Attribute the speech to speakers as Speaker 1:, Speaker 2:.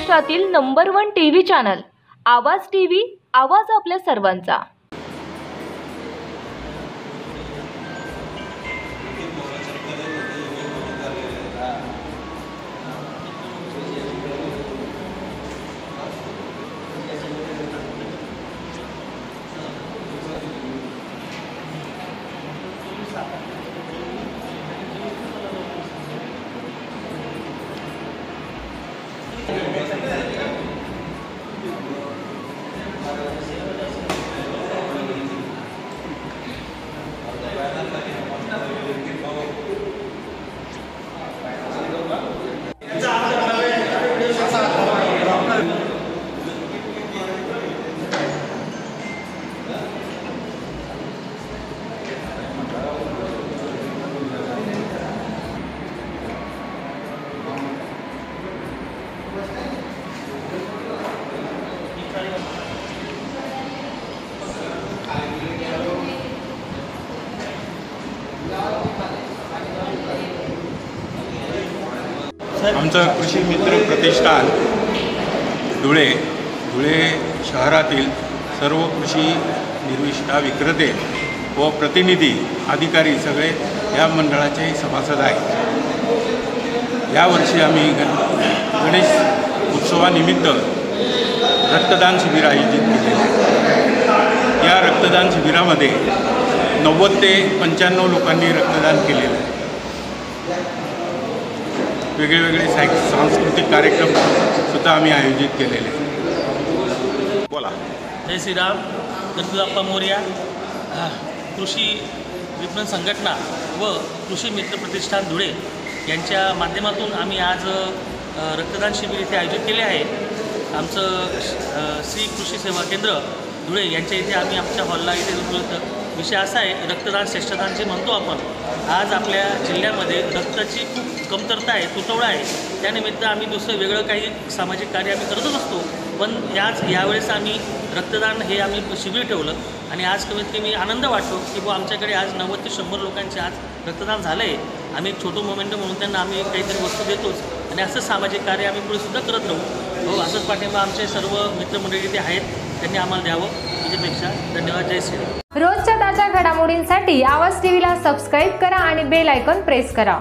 Speaker 1: महाराष्ट्रातील number 1 TV channel आवाज TV, आवाज आपल्या सर्वांचा।
Speaker 2: आमचं कृषी मित्र प्रतिष्ठान धुळे शहरातील सर्व कृषी निर्विष्ठा विक्रेते व प्रतिनिधी अधिकारी सगळे या मंडळाचे सभासद आहेत। यावर्षी आम्ही गणेश उत्सवानिमित्त रक्तदान शिबिर आयोजित केले। या रक्तदान शिबिरामध्ये 90 ते 95 लोकांनी रक्तदान केलेलं आहे। वेगवेगळे सांस्कृतिक कार्यक्रम सुद्धा आम्ही आयोजित केलेले। बोला।
Speaker 3: जय श्रीराम। गणपती मोरया। कृषी विपणन संघटना व कृषी मित्र प्रतिष्ठान धुळे यांच्या माध्यमातून आम्ही आज रक्तदान शिबिर इथे आयोजित केले आहे। आमचं श्री कृषी सेवा केंद्र धुळे यांच्या इथे आम्ही आमच्या हॉलला इथे विषय असा आहे, रक्तदान श्रेष्ठदान जे म्हणतो आपण। आज आपल्या जिल्ह्यामध्ये रक्ताची खूप कमतरता आहे, तुटवडा आहे। त्यानिमित्त आम्ही दुसरं वेगळं काही सामाजिक कार्य आम्ही करतच असतो, पण यावेळेस आम्ही रक्तदान हे आम्ही शिबिर ठेवलं आणि आज कमीत कमी आनंद वाटतो की बुवा आमच्याकडे आज 90 ते 100 लोकांचे आज रक्तदान झालं आहे। आम्ही एक छोटं मोमेंट म्हणून त्यांना आम्ही काहीतरी वस्तू देतोच आणि असं सामाजिक कार्य आम्ही पुढेसुद्धा करत राहू। हो, असंच पाठिंबा आमचे सर्व मित्रमंडळी इथे आहेत, त्यांनी आम्हाला द्यावं तुझ्यापेक्षा। धन्यवाद। जय श्रीराम।
Speaker 4: रोजच्या ताज्या घडामोडींसाठी आवाज टीव्हीला सबस्क्राईब करा आणि बेल आयकॉन प्रेस करा।